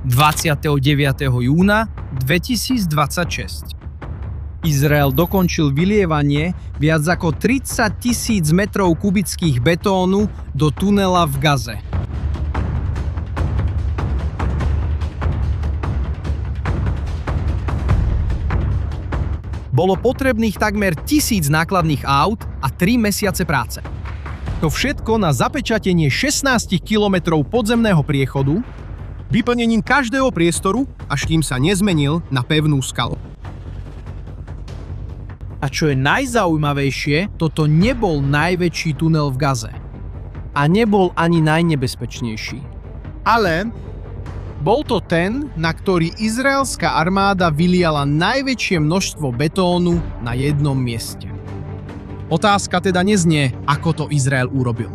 29. júna 2026. Izrael dokončil vylievanie viac ako 30 000 metrov kubických betónu do tunela v Gaze. Bolo potrebných takmer 1000 nákladných aut a 3 mesiace práce. To všetko na zapečatenie 16 kilometrov podzemného priechodu, vyplnením každého priestoru, až kým sa nezmenil na pevnú skalu. A čo je najzaujímavejšie, toto nebol najväčší tunel v Gaze. A nebol ani najnebezpečnejší. Ale bol to ten, na ktorý izraelská armáda vyliala najväčšie množstvo betónu na jednom mieste. Otázka teda neznie, ako to Izrael urobil.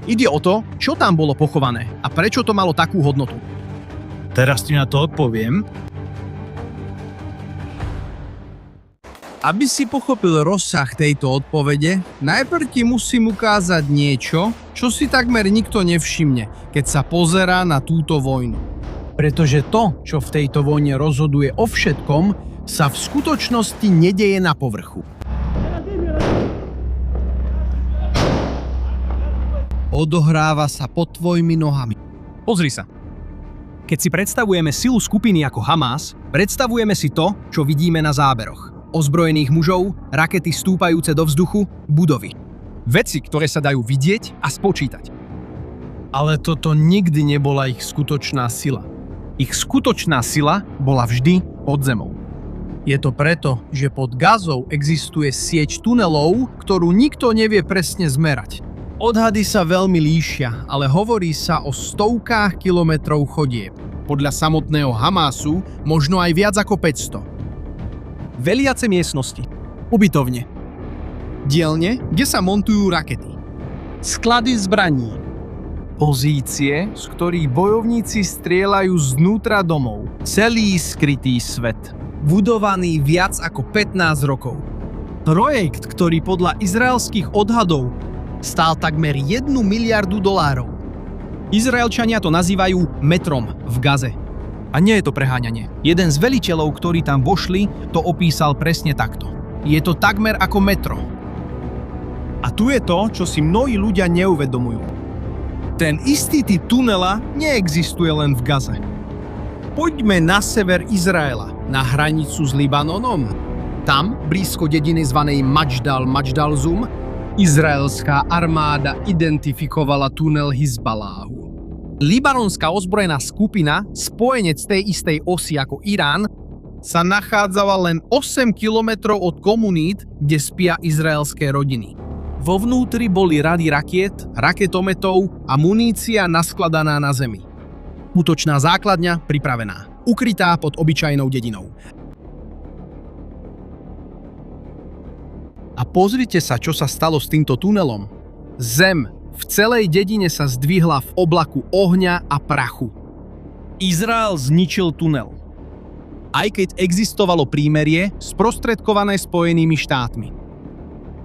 Ide o to, čo tam bolo pochované a prečo to malo takú hodnotu. Teraz ti na to odpoviem. Aby si pochopil rozsah tejto odpovede, najprv ti musím ukázať niečo, čo si takmer nikto nevšimne, keď sa pozerá na túto vojnu. Pretože to, čo v tejto vojne rozhoduje o všetkom, sa v skutočnosti nedeje na povrchu. Odohráva sa pod tvojimi nohami. Pozri sa. Keď si predstavujeme silu skupiny ako Hamas, predstavujeme si to, čo vidíme na záberoch. Ozbrojených mužov, rakety stúpajúce do vzduchu, budovy. Veci, ktoré sa dajú vidieť a spočítať. Ale toto nikdy nebola ich skutočná sila. Ich skutočná sila bola vždy pod zemou. Je to preto, že pod Gazou existuje sieť tunelov, ktorú nikto nevie presne zmerať. Odhady sa veľmi líšia, ale hovorí sa o stovkách kilometrov chodieb. Podľa samotného Hamasu možno aj viac ako 500. Veliace miestnosti, ubytovne, dielne, kde sa montujú rakety, sklady zbraní, pozície, z ktorých bojovníci strieľajú znútra domov, celý skrytý svet, budovaný viac ako 15 rokov. Projekt, ktorý podľa izraelských odhadov stál takmer 1 miliardu dolárov. Izraelčania to nazývajú metrom v Gaze. A nie je to preháňanie. Jeden z veliteľov, ktorí tam vošli, to opísal presne takto. Je to takmer ako metro. A tu je to, čo si mnohí ľudia neuvedomujú. Ten istý typ tunela neexistuje len v Gaze. Poďme na sever Izraela, na hranicu s Libanonom. Tam, blízko dediny zvanej Majdal Zum, izraelská armáda identifikovala tunel Hizbaláhu. Libanonská ozbrojená skupina, spojenec tej istej osy ako Irán, sa nachádzala len 8 kilometrov od komunít, kde spia izraelské rodiny. Vo vnútri boli rady rakiet, raketometov a munícia naskladaná na zemi. Útočná základňa pripravená, ukrytá pod obyčajnou dedinou. A pozrite sa, čo sa stalo s týmto tunelom. Zem v celej dedine sa zdvihla v oblaku ohňa a prachu. Izrael zničil tunel. Aj keď existovalo prímerie sprostredkované Spojenými štátmi.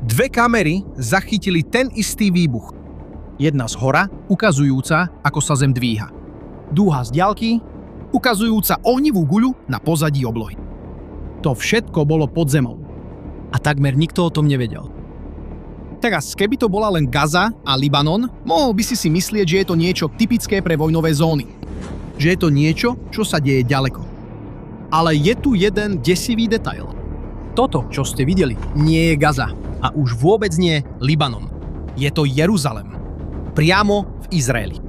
2 kamery zachytili ten istý výbuch. Jedna z hora, ukazujúca, ako sa zem dvíha. Druhá z diaľky, ukazujúca ohnivú guľu na pozadí oblohy. To všetko bolo pod zemou. A takmer nikto o tom nevedel. Teraz, keby to bola len Gaza a Libanon, mohol by si myslieť, že je to niečo typické pre vojnové zóny. Že je to niečo, čo sa deje ďaleko. Ale je tu jeden desivý detail. Toto, čo ste videli, nie je Gaza a už vôbec nie Libanon. Je to Jeruzalem. Priamo v Izraeli.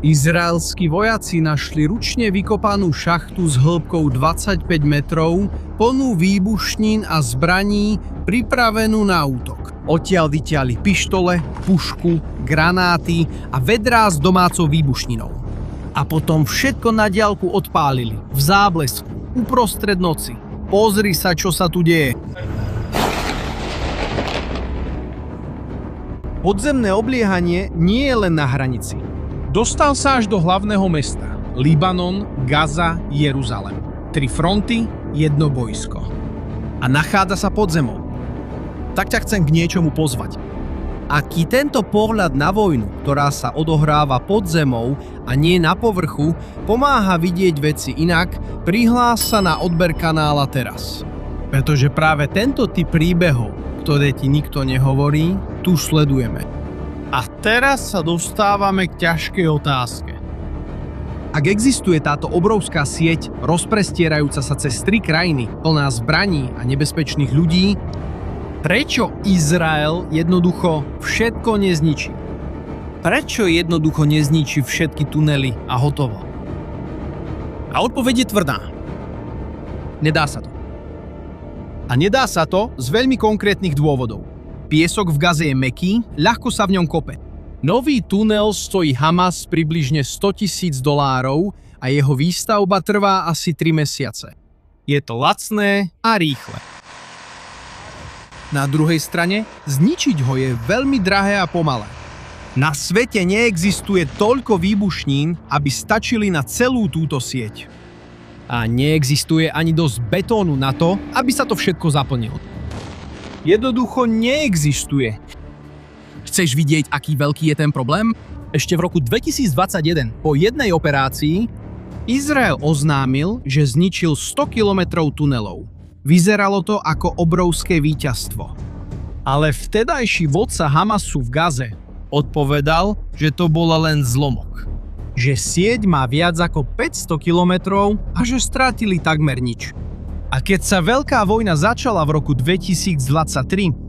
Izraelskí vojaci našli ručne vykopanú šachtu s hĺbkou 25 metrov, plnú výbušnín a zbraní, pripravenú na útok. Odtiaľ vytiahli pištole, pušku, granáty a vedrá s domácou výbušninou. A potom všetko na diaľku odpálili, v záblesku, uprostred noci. Pozri sa, čo sa tu deje. Podzemné obliehanie nie je len na hranici. Dostal sa až do hlavného mesta. Libanon, Gaza, Jeruzalem. 3 fronty, 1 bojsko. A nachádza sa pod zemou. Tak ťa chcem k niečomu pozvať. Aký tento pohľad na vojnu, ktorá sa odohráva pod zemou a nie na povrchu, pomáha vidieť veci inak, prihlás sa na odber kanála teraz. Pretože práve tento typ príbehov, ktoré ti nikto nehovorí, tu sledujeme. A teraz sa dostávame k ťažkej otázke. Ak existuje táto obrovská sieť, rozprestierajúca sa cez 3 krajiny, plná zbraní a nebezpečných ľudí, prečo Izrael jednoducho všetko nezničí? Prečo jednoducho nezničí všetky tunely a hotovo? A odpoveď je tvrdá. Nedá sa to. A nedá sa to z veľmi konkrétnych dôvodov. Piesok v Gaze je mäkký, ľahko sa v ňom kope. Nový tunel stojí Hamas približne $100,000 a jeho výstavba trvá asi 3 mesiace. Je to lacné a rýchle. Na druhej strane, zničiť ho je veľmi drahé a pomalé. Na svete neexistuje toľko výbušnín, aby stačili na celú túto sieť. A neexistuje ani dosť betónu na to, aby sa to všetko zaplnilo. Jednoducho neexistuje. Chceš vidieť, aký veľký je ten problém? Ešte v roku 2021, po jednej operácii, Izrael oznámil, že zničil 100 kilometrov tunelov. Vyzeralo to ako obrovské víťazstvo. Ale vtedajší vodca Hamasu v Gaze odpovedal, že to bola len zlomok. Že sieť má viac ako 500 kilometrov a že strátili takmer nič. A keď sa veľká vojna začala v roku 2023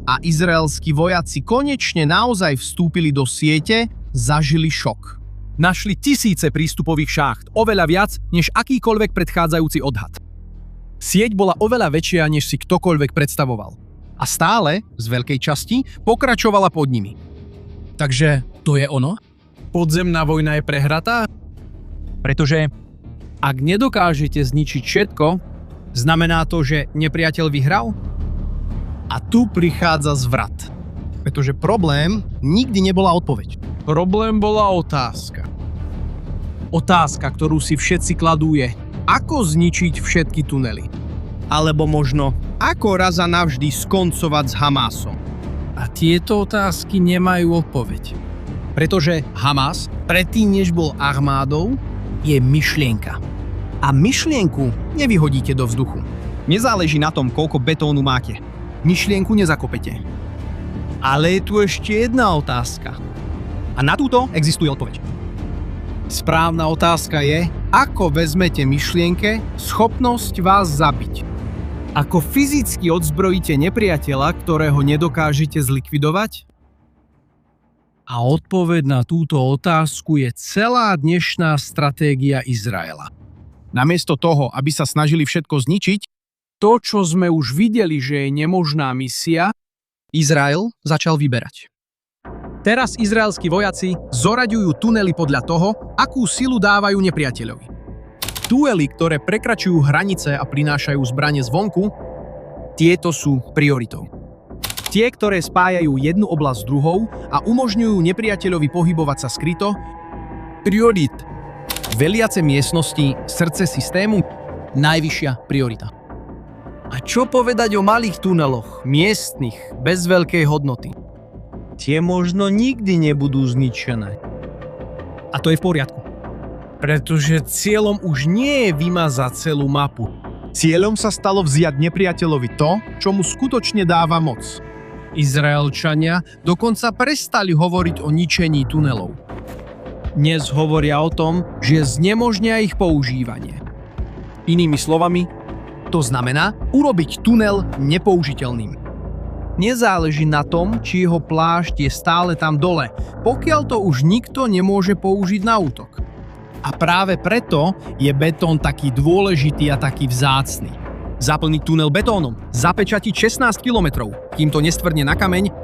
a izraelskí vojaci konečne naozaj vstúpili do siete, zažili šok. Našli tisíce prístupových šácht, oveľa viac než akýkoľvek predchádzajúci odhad. Sieť bola oveľa väčšia, než si ktokoľvek predstavoval. A stále, z veľkej časti, pokračovala pod nimi. Takže to je ono? Podzemná vojna je prehratá? Pretože ak nedokážete zničiť všetko, znamená to, že nepriateľ vyhral? A tu prichádza zvrat. Pretože problém nikdy nebola odpoveď. Problém bola otázka. Otázka, ktorú si všetci kladú je, ako zničiť všetky tunely? Alebo možno, ako raz a navždy skoncovať s Hamasom? A tieto otázky nemajú odpoveď. Pretože Hamas, predtým než bol armádou, je myšlienka. A myšlienku nevyhodíte do vzduchu. Nezáleží na tom, koľko betónu máte. Myšlienku nezakopete. Ale je tu ešte jedna otázka. A na túto existuje odpoveď. Správna otázka je, ako vezmete myšlienke schopnosť vás zabiť. Ako fyzicky odzbrojíte nepriateľa, ktorého nedokážete zlikvidovať? A odpoveď na túto otázku je celá dnešná stratégia Izraela. Namiesto toho, aby sa snažili všetko zničiť, to, čo sme už videli, že je nemožná misia, Izrael začal vyberať. Teraz izraelskí vojaci zoraďujú tunely podľa toho, akú silu dávajú nepriateľovi. Duely, ktoré prekračujú hranice a prinášajú zbrane zvonku, tieto sú prioritou. Tie, ktoré spájajú jednu oblasť s druhou a umožňujú nepriateľovi pohybovať sa skryto, priorit. Veliace miestnosti, srdce systému, najvyššia priorita. A čo povedať o malých tuneloch, miestnych, bez veľkej hodnoty? Tie možno nikdy nebudú zničené. A to je v poriadku. Pretože cieľom už nie je vymazať celú mapu. Cieľom sa stalo vziať nepriateľovi to, čo mu skutočne dáva moc. Izraelčania dokonca prestali hovoriť o ničení tunelov. Dnes hovoria o tom, že znemožnia ich používanie. Inými slovami, to znamená urobiť tunel nepoužiteľným. Nezáleží na tom, či jeho plášť je stále tam dole, pokiaľ to už nikto nemôže použiť na útok. A práve preto je betón taký dôležitý a taký vzácny. Zaplniť tunel betónom, zapečatiť 16 kilometrov, kým to nestvrdne na kameň,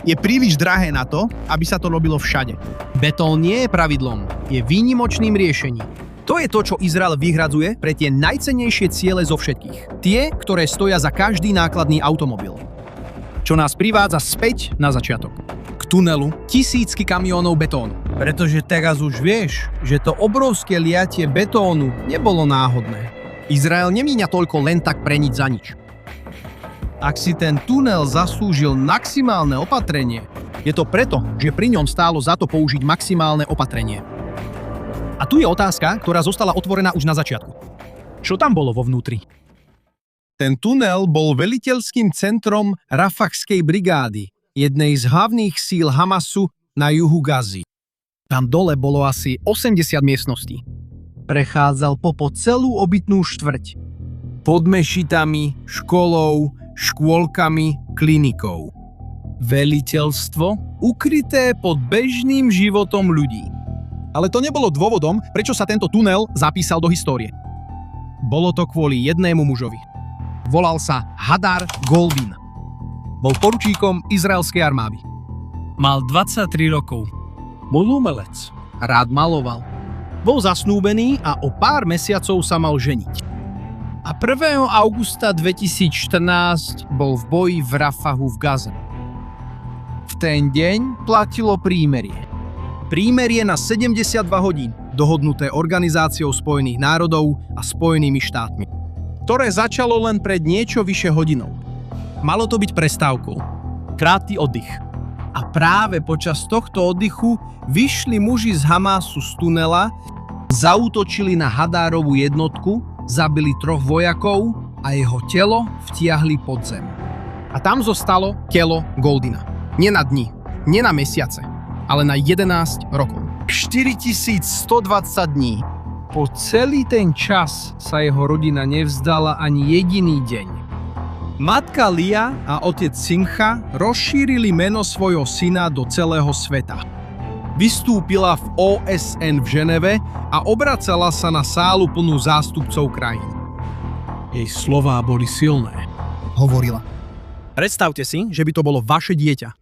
je príliš drahé na to, aby sa to robilo všade. Betón nie je pravidlom, je výnimočným riešením. To je to, čo Izrael vyhradzuje pre tie najcennejšie ciele zo všetkých. Tie, ktoré stoja za každý nákladný automobil. Čo nás privádza späť na začiatok. K tunelu tisícky kamiónov betónu. Pretože teraz už vieš, že to obrovské liatie betónu nebolo náhodné. Izrael nemíňa toľko len tak pre nič za nič. Ak si ten tunel zaslúžil maximálne opatrenie, Je to preto, že pri ňom stálo za to použiť maximálne opatrenie. A tu je otázka, ktorá zostala otvorená už na začiatku. Čo tam bolo vo vnútri? Ten tunel bol veliteľským centrom Rafahskej brigády, jednej z hlavných síl Hamasu na juhu Gazy. Tam dole bolo asi 80 miestností. Prechádzal po celú obytnú štvrť. Pod mešitami, školou, škôlkami, klinikou. Veliteľstvo ukryté pod bežným životom ľudí. Ale to nebolo dôvodom, prečo sa tento tunel zapísal do histórie. Bolo to kvôli jednému mužovi. Volal sa Hadar Goldin. Bol poručíkom izraelskej armády. Mal 23 rokov. Bol umelec. Rád maloval. Bol zasnúbený a o pár mesiacov sa mal ženiť. A 1. augusta 2014 bol v boji v Rafahu v Gaze. V ten deň platilo prímerie. Prímerie na 72 hodín, dohodnuté Organizáciou spojených národov a Spojenými štátmi, Ktoré začalo len pred niečo vyše hodinou. Malo to byť prestávkou. Krátky oddych. A práve počas tohto oddychu vyšli muži z Hamasu z tunela, zaútočili na Hadárovú jednotku, zabili 3 vojakov a jeho telo vtiahli pod zem. A tam zostalo telo Goldina. Nie na dni, nie na mesiace, ale na 11 rokov. 4120 dní. Po celý ten čas sa jeho rodina nevzdala ani jediný deň. Matka Lia a otec Simcha rozšírili meno svojho syna do celého sveta. Vystúpila v OSN v Ženeve a obracala sa na sálu plnú zástupcov krajín. Jej slová boli silné. Hovorila. Predstavte si, že by to bolo vaše dieťa.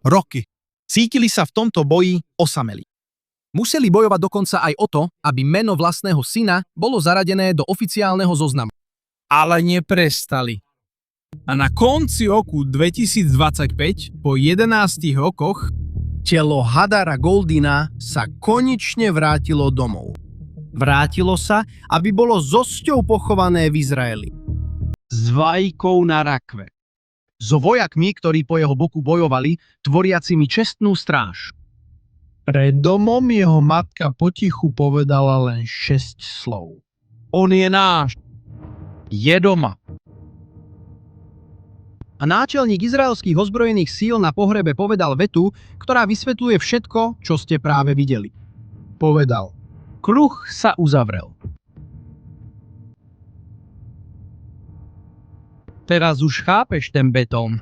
Roky. Cítili sa v tomto boji osameli. Museli bojovať dokonca aj o to, aby meno vlastného syna bolo zaradené do oficiálneho zoznamu. Ale neprestali. A na konci roku 2025, po 11 rokoch, telo Hadara Goldina sa konečne vrátilo domov. Vrátilo sa, aby bolo zosťou pochované v Izraeli. S vajkou na rakve. So vojakmi, ktorí po jeho boku bojovali, tvoriacimi čestnú stráž. Pred domom jeho matka potichu povedala len 6 slov. On je náš. Je doma. A náčelník izraelských ozbrojených síl na pohrebe povedal vetu, ktorá vysvetľuje všetko, čo ste práve videli. Povedal. Kruh sa uzavrel. Teraz už chápeš ten betón.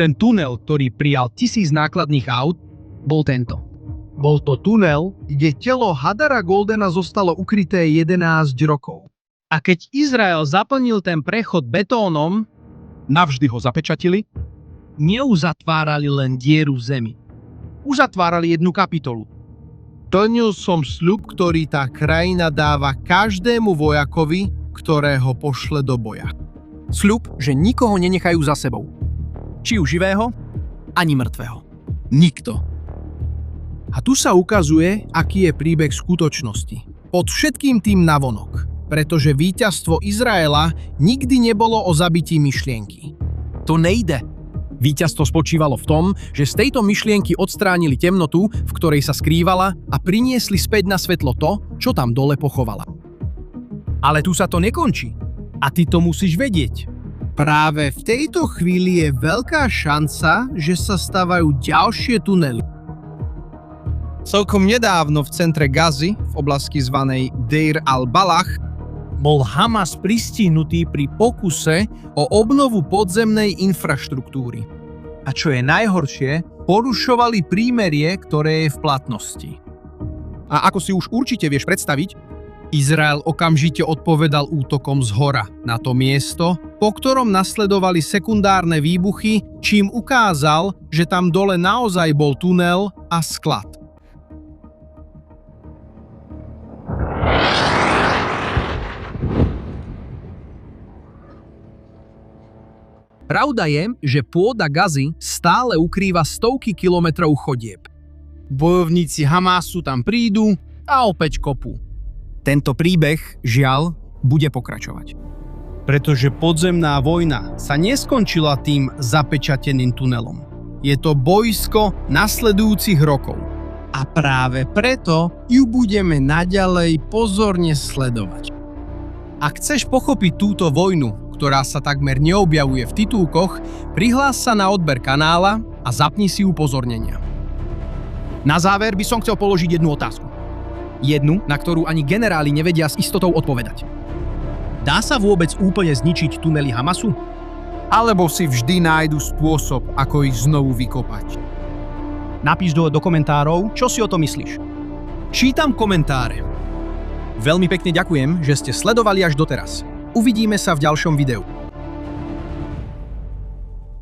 Ten tunel, ktorý prijal 1000 nákladných aut, bol tento. Bol to tunel, kde telo Hadara Goldena zostalo ukryté 11 rokov. A keď Izrael zaplnil ten prechod betónom, navždy ho zapečatili, neuzatvárali len dieru v zemi. Uzatvárali jednu kapitolu. Plnil som sľub, ktorý tá krajina dáva každému vojakovi, ktorého pošle do boja. Sľub, že nikoho nenechajú za sebou. Či už živého, ani mŕtvého. Nikto. A tu sa ukazuje, aký je príbeh skutočnosti. Pod všetkým tým navonok. Pretože víťazstvo Izraela nikdy nebolo o zabití myšlienky. To nejde. Víťazstvo spočívalo v tom, že z tejto myšlienky odstránili temnotu, v ktorej sa skrývala, a priniesli späť na svetlo to, čo tam dole pochovala. Ale tu sa to nekončí. A ty to musíš vedieť. Práve v tejto chvíli je veľká šanca, že sa stavajú ďalšie tunely. Celkom nedávno v centre Gazy, v oblasti zvanej Deir al-Balach, bol Hamas pristihnutý pri pokuse o obnovu podzemnej infraštruktúry. A čo je najhoršie, porušovali prímerie, ktoré je v platnosti. A ako si už určite vieš predstaviť, Izrael okamžite odpovedal útokom zhora na to miesto, po ktorom nasledovali sekundárne výbuchy, čím ukázal, že tam dole naozaj bol tunel a sklad. Pravda je, že pôda Gazy stále ukrýva stovky kilometrov chodieb. Bojovníci Hamasu tam prídu a opäť kopú. Tento príbeh, žiaľ, bude pokračovať. Pretože podzemná vojna sa neskončila tým zapečateným tunelom. Je to bojsko nasledujúcich rokov. A práve preto ju budeme naďalej pozorne sledovať. Ak chceš pochopiť túto vojnu, ktorá sa takmer neobjavuje v titulkoch, prihlás sa na odber kanála a zapni si upozornenia. Na záver by som chcel položiť jednu otázku. Jednu, na ktorú ani generáli nevedia s istotou odpovedať. Dá sa vôbec úplne zničiť tunely Hamasu? Alebo si vždy nájdu spôsob, ako ich znovu vykopať. Napíš do komentárov, čo si o to myslíš. Čítam komentáre. Veľmi pekne ďakujem, že ste sledovali až doteraz. Uvidíme sa v ďalšom videu.